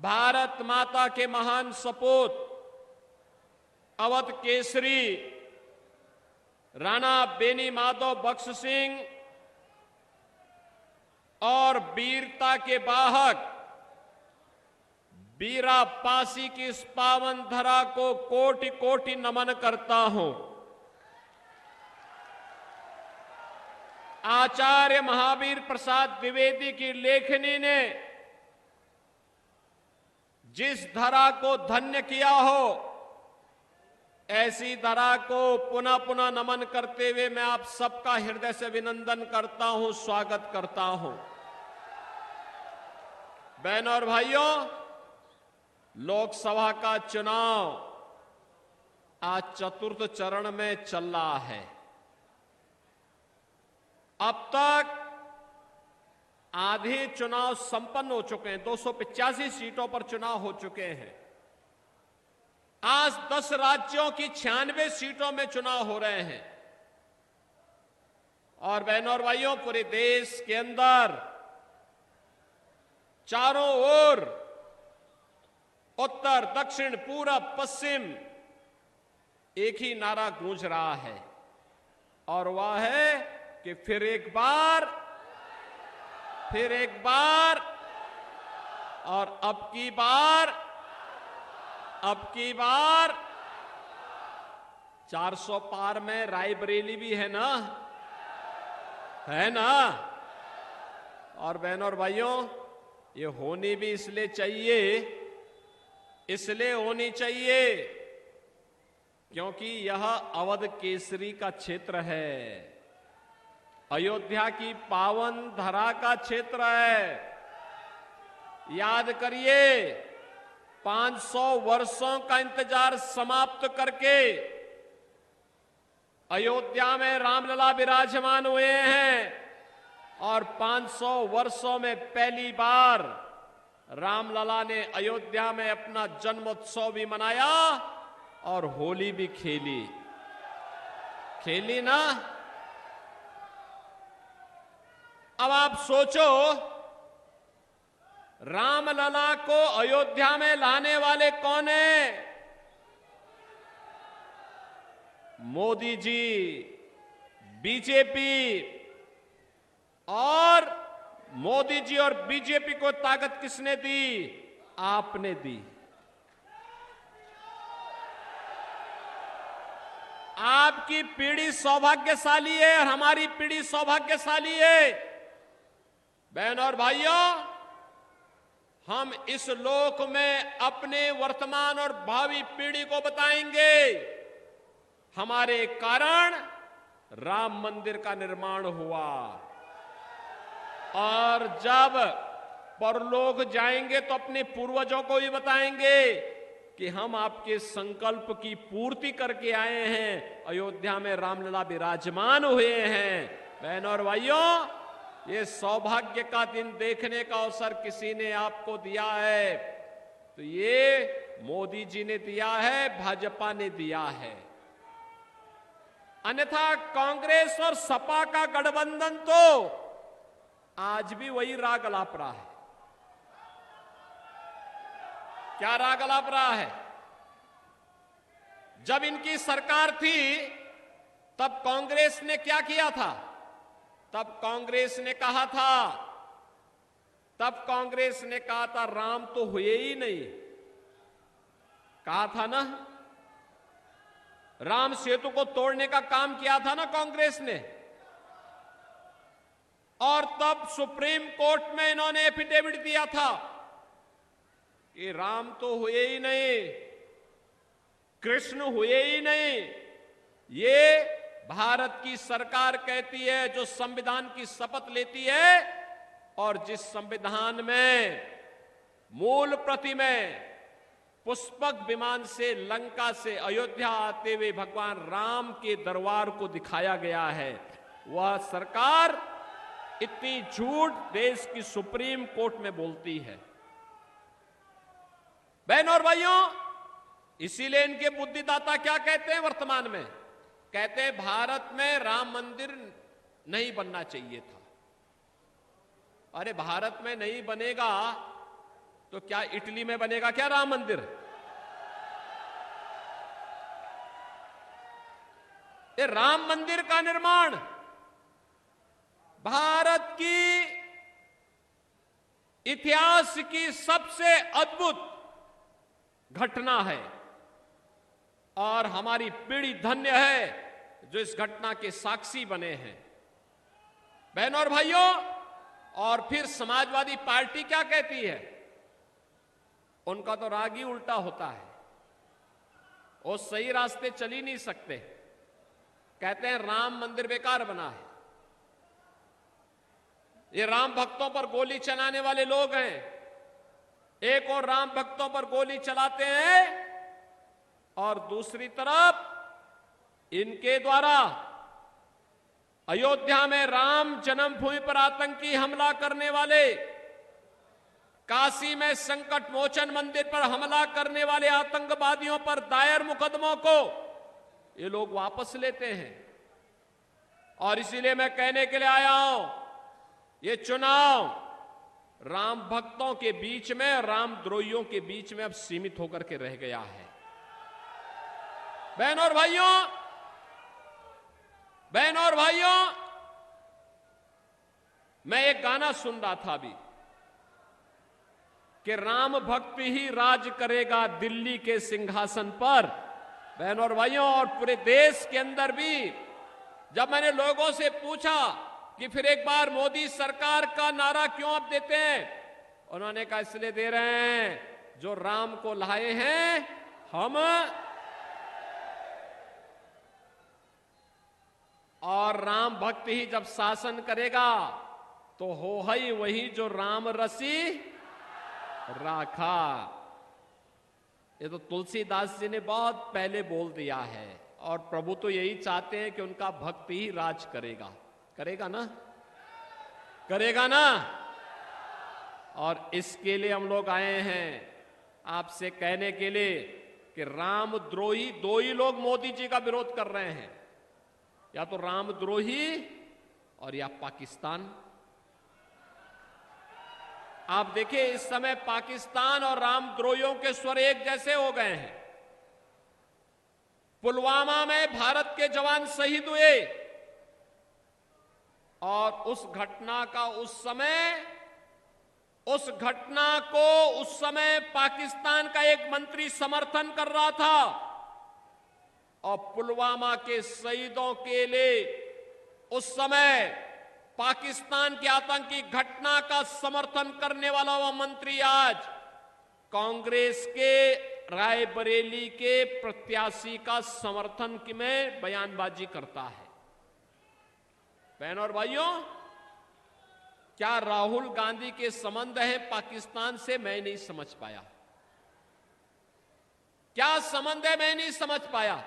भारत माता के महान सपूत अवध केसरी राणा बेनी माधव बख्श सिंह और वीरता के वाहक वीरा पासी की इस पावन धरा को कोटि कोटि नमन करता हूं। आचार्य महावीर प्रसाद द्विवेदी की लेखनी ने जिस धरा को धन्य किया हो, ऐसी धरा को पुनः पुनः नमन करते हुए मैं आप सबका हृदय से अभिनंदन करता हूं, स्वागत करता हूं। बहनों और भाइयों, लोकसभा का चुनाव आज चतुर्थ चरण में चल रहा है। अब तक आधे चुनाव संपन्न हो चुके हैं, 285 सीटों पर चुनाव हो चुके हैं। आज 10 राज्यों की 96 सीटों में चुनाव हो रहे हैं। और बहनों और भाइयों, पूरे देश के अंदर चारों ओर उत्तर दक्षिण पूरब पश्चिम एक ही नारा गूंज रहा है, और वह है कि फिर एक बार और अब की बार 400 पार में रायबरेली भी है ना, और बहनों और भाइयों, ये होनी भी इसलिए होनी चाहिए क्योंकि यह अवध केसरी का क्षेत्र है, अयोध्या की पावन धरा का क्षेत्र है। याद करिए, 500 वर्षों का इंतजार समाप्त करके अयोध्या में रामलला विराजमान हुए हैं, और 500 वर्षों में पहली बार रामलला ने अयोध्या में अपना जन्मोत्सव भी मनाया और होली भी खेली ना। अब आप सोचो, रामलला को अयोध्या में लाने वाले कौन हैं? मोदी जी, बीजेपी। और मोदी जी और बीजेपी को ताकत किसने दी? आपने दी। आपकी पीढ़ी सौभाग्यशाली है और हमारी पीढ़ी सौभाग्यशाली है। बहनों और भाइयों, हम इस लोक में अपने वर्तमान और भावी पीढ़ी को बताएंगे, हमारे कारण राम मंदिर का निर्माण हुआ। और जब परलोक जाएंगे तो अपने पूर्वजों को भी बताएंगे कि हम आपके संकल्प की पूर्ति करके आए हैं, अयोध्या में रामलला विराजमान हुए हैं। बहनों और भाइयों, ये सौभाग्य का दिन देखने का अवसर किसी ने आपको दिया है, तो ये मोदी जी ने दिया है, भाजपा ने दिया है। अन्यथा कांग्रेस और सपा का गठबंधन तो आज भी वही राग अलाप रहा है। क्या राग अलाप रहा है? जब इनकी सरकार थी तब कांग्रेस ने क्या किया था? तब कांग्रेस ने कहा था राम तो हुए ही नहीं। कहा था ना, राम सेतु को तोड़ने का काम किया था ना कांग्रेस ने। और तब सुप्रीम कोर्ट में इन्होंने एफिडेविट दिया था कि राम तो हुए ही नहीं, कृष्ण हुए ही नहीं। ये भारत की सरकार कहती है, जो संविधान की शपथ लेती है और जिस संविधान में मूल प्रति में पुष्पक विमान से लंका से अयोध्या आते हुए भगवान राम के दरबार को दिखाया गया है, वह सरकार इतनी झूठ देश की सुप्रीम कोर्ट में बोलती है। बहनों और भाइयों, इसीलिए इनके बुद्धिदाता क्या कहते हैं वर्तमान में? कहते हैं भारत में राम मंदिर नहीं बनना चाहिए था। अरे भारत में नहीं बनेगा तो क्या इटली में बनेगा क्या राम मंदिर? ये राम मंदिर का निर्माण भारत की इतिहास की सबसे अद्भुत घटना है और हमारी पीढ़ी धन्य है जो इस घटना के साक्षी बने हैं। बहनों और भाइयों, और फिर समाजवादी पार्टी क्या कहती है? उनका तो राग ही उल्टा होता है, वो सही रास्ते चल ही नहीं सकते। कहते हैं राम मंदिर बेकार बना है, ये राम भक्तों पर गोली चलाने वाले लोग हैं। एक और राम भक्तों पर गोली चलाते हैं और दूसरी तरफ इनके द्वारा अयोध्या में राम जन्मभूमि पर आतंकी हमला करने वाले, काशी में संकट मोचन मंदिर पर हमला करने वाले आतंकवादियों पर दायर मुकदमों को ये लोग वापस लेते हैं। और इसीलिए मैं कहने के लिए आया हूं, ये चुनाव राम भक्तों के बीच में, राम द्रोहियों के बीच में अब सीमित होकर के रह गया है। बहनों और भाइयों, मैं एक गाना सुन रहा था अभी कि राम भक्त ही राज करेगा दिल्ली के सिंहासन पर। बहनों और भाइयों, और पूरे देश के अंदर भी जब मैंने लोगों से पूछा कि फिर एक बार मोदी सरकार का नारा क्यों आप देते हैं, उन्होंने कहा इसलिए दे रहे हैं जो राम को लाए हैं हम, और राम भक्त ही जब शासन करेगा तो हो ही वही जो राम रसी राखा। ये तो तुलसीदास जी ने बहुत पहले बोल दिया है और प्रभु तो यही चाहते हैं कि उनका भक्त ही राज करेगा। करेगा ना? करेगा ना? और इसके लिए हम लोग आए हैं आपसे कहने के लिए कि राम द्रोही दो ही लोग मोदी जी का विरोध कर रहे हैं, या तो रामद्रोही और या पाकिस्तान। आप देखिए इस समय पाकिस्तान और रामद्रोहियों के स्वर एक जैसे हो गए हैं। पुलवामा में भारत के जवान शहीद हुए और उस घटना को उस समय पाकिस्तान का एक मंत्री समर्थन कर रहा था और पुलवामा के शहीदों के लिए उस समय पाकिस्तान की आतंकी घटना का समर्थन करने वाला वह मंत्री आज कांग्रेस के रायबरेली के प्रत्याशी का समर्थन में बयानबाजी करता है। बहनों और भाइयों, क्या राहुल गांधी के संबंध है पाकिस्तान से? मैं नहीं समझ पाया। क्या संबंध है, मैं नहीं समझ पाया।